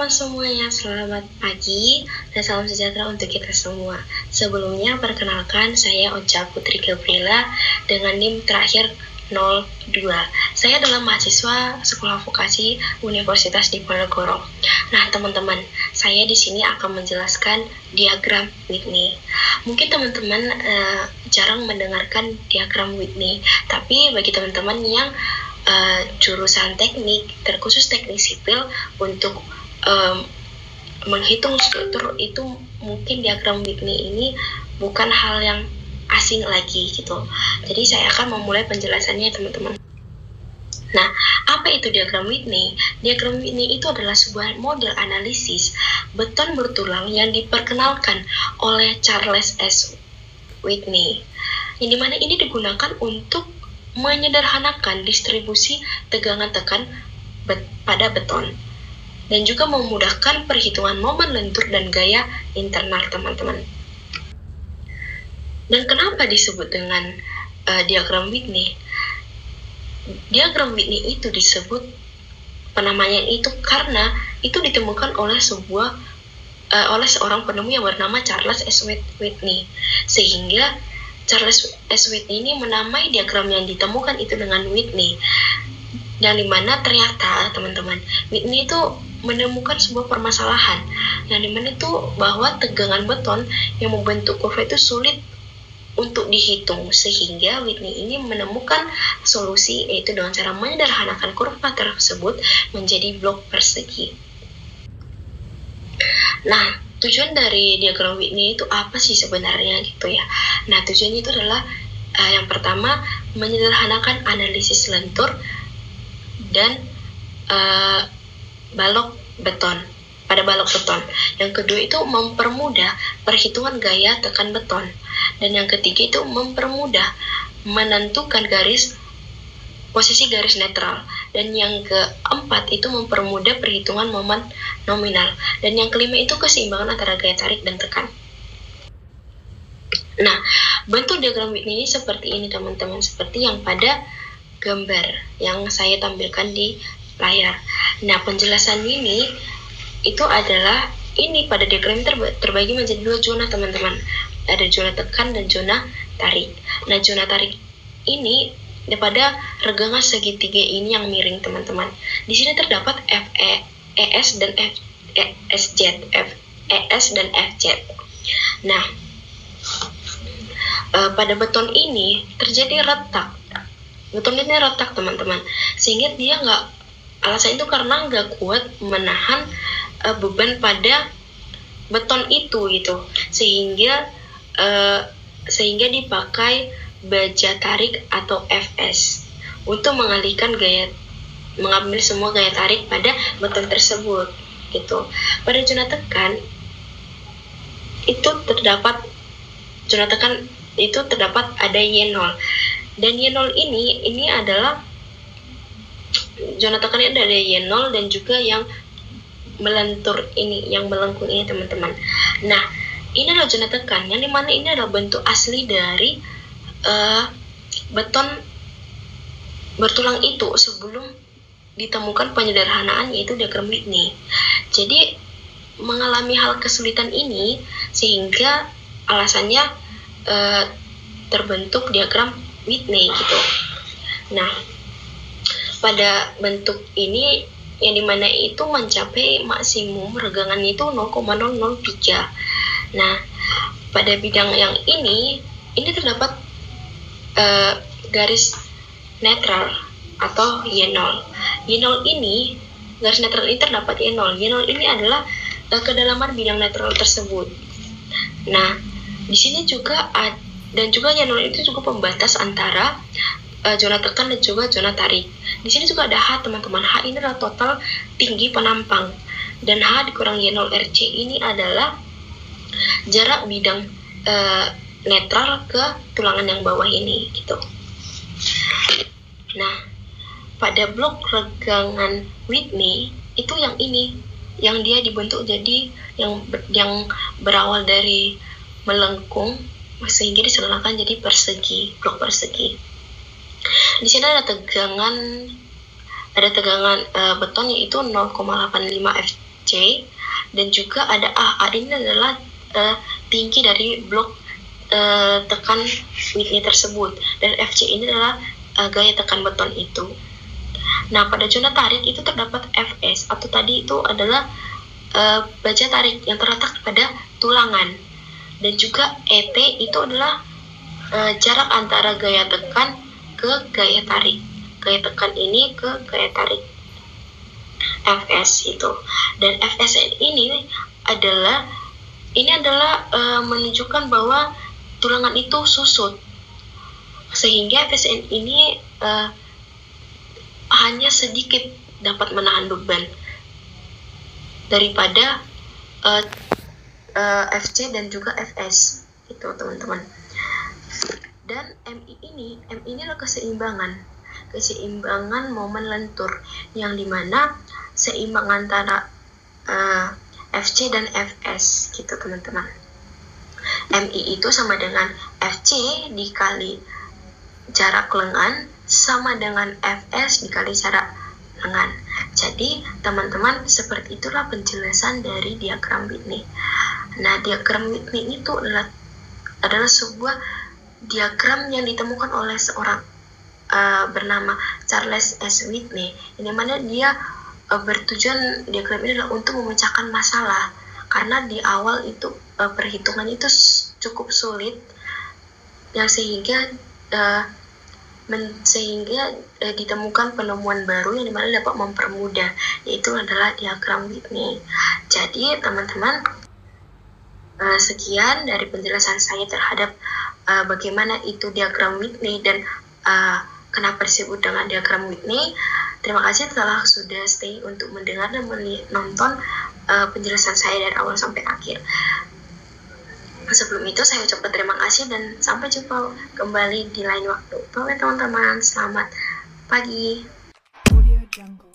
semuanya, selamat pagi dan salam sejahtera untuk kita semua. Sebelumnya, perkenalkan saya Ocha Putri Gabriela dengan NIM terakhir 02. Saya adalah mahasiswa Sekolah Vokasi Universitas Diponegoro. Nah, teman-teman, saya di sini akan menjelaskan diagram Whitney. Mungkin teman-teman jarang mendengarkan diagram Whitney, tapi bagi teman-teman yang jurusan teknik, terkhusus teknik sipil untuk menghitung struktur itu, mungkin diagram Whitney ini bukan hal yang asing lagi gitu. Jadi saya akan memulai penjelasannya, teman-teman. Nah, apa itu diagram Whitney? Diagram Whitney itu adalah sebuah model analisis beton bertulang yang diperkenalkan oleh Charles S. Whitney, yang dimana ini digunakan untuk menyederhanakan distribusi tegangan tekan pada beton dan juga memudahkan perhitungan momen lentur dan gaya internal, teman-teman. Dan kenapa disebut dengan diagram Whitney? Diagram Whitney itu disebut penamanya itu karena itu ditemukan oleh seorang penemu yang bernama Charles S. Whitney, sehingga Charles S. Whitney ini menamai diagram yang ditemukan itu dengan Whitney, yang dimana ternyata teman-teman Whitney itu menemukan sebuah permasalahan yang dimana itu bahwa tegangan beton yang membentuk kurva itu sulit untuk dihitung, sehingga Whitney ini menemukan solusi, yaitu dengan cara menyederhanakan kurva tersebut menjadi blok persegi. Nah, tujuan dari diagram Whitney itu apa sih sebenarnya gitu ya? Nah, tujuannya itu adalah yang pertama menyederhanakan analisis lentur dan balok beton pada balok beton. Yang kedua itu mempermudah perhitungan gaya tekan beton, dan yang ketiga itu mempermudah menentukan posisi garis netral, dan yang keempat itu mempermudah perhitungan momen nominal, dan yang kelima itu keseimbangan antara gaya tarik dan tekan. Nah, bentuk diagram Whitney ini seperti ini, teman-teman, seperti yang pada gambar yang saya tampilkan di layar. Nah, penjelasan ini itu adalah ini pada diagram terbagi menjadi dua zona, teman-teman. Ada zona tekan dan zona tarik. Nah, zona tarik ini pada regangan segitiga ini yang miring, teman-teman. Di sini terdapat ES dan FZ. Nah, pada beton ini terjadi retak. Beton ini retak, teman-teman, sehingga dia alasan itu karena nggak kuat menahan beban pada beton itu gitu, sehingga dipakai baja tarik atau FS untuk mengambil semua gaya tarik pada beton tersebut gitu. Pada zona tekan itu terdapat ada Y0, dan Y0 ini adalah zona tekan ini ada Y0 dan juga yang melentur ini, yang melengkung ini, teman-teman. Nah, ini adalah zona tekan yang dimana ini adalah bentuk asli dari beton bertulang itu sebelum ditemukan penyederhanaan, yaitu diagram Whitney. Jadi mengalami hal kesulitan ini sehingga alasannya terbentuk diagram Whitney gitu. Nah, pada bentuk ini yang dimana itu mencapai maksimum regangan itu 0,003. Nah, pada bidang yang ini terdapat garis netral atau Y0. Y0 ini, garis netral ini terdapat Y0. Y0 ini adalah kedalaman bidang netral tersebut. Nah, di sini juga dan juga Y0 itu juga pembatas antara zona tekan dan juga zona tarik. Di sini juga ada H, teman-teman. H ini adalah total tinggi penampang, dan H dikurang Y0 RC ini adalah jarak bidang netral ke tulangan yang bawah ini gitu. Nah, pada blok regangan Whitney itu yang ini, yang dia dibentuk jadi yang berawal dari melengkung sehingga diserlakan jadi blok persegi. Di sini ada tegangan beton yaitu 0,85 FC FC, dan juga ada A. A ini adalah tinggi dari blok tekan Whitney tersebut, dan FC ini adalah gaya tekan beton itu. Nah, pada zona tarik itu terdapat Fs, atau tadi itu adalah baja tarik yang terletak pada tulangan, dan juga ET itu adalah jarak antara gaya tekan ke gaya tarik. Gaya tekan ini ke gaya tarik, Fs itu. Dan Fsn ini adalah menunjukkan bahwa tulangan itu susut, sehingga Fsn ini hanya sedikit dapat menahan beban daripada FC dan juga Fs itu, teman-teman. Dan MI ini adalah keseimbangan momen lentur, yang dimana seimbang antara FC dan Fs gitu, teman-teman. MI itu sama dengan FC dikali jarak lengan sama dengan Fs dikali jarak lengan. Jadi teman-teman, seperti itulah penjelasan dari diagram Whitney. Nah, diagram Whitney itu adalah sebuah diagram yang ditemukan oleh seorang bernama Charles S. Whitney, yang dimana dia bertujuan diagram ini adalah untuk memecahkan masalah, karena di awal itu perhitungan itu cukup sulit, yang sehingga ditemukan penemuan baru yang dimana dapat mempermudah, yaitu adalah diagram Whitney. Jadi teman-teman, sekian dari penjelasan saya terhadap bagaimana itu diagram Whitney dan kenapa disebut dengan diagram Whitney. Terima kasih telah sudah stay untuk mendengar dan menonton penjelasan saya dari awal sampai akhir. Sebelum itu saya ucapkan terima kasih dan sampai jumpa kembali di lain waktu. Bye teman-teman, selamat pagi. Audio Jungle.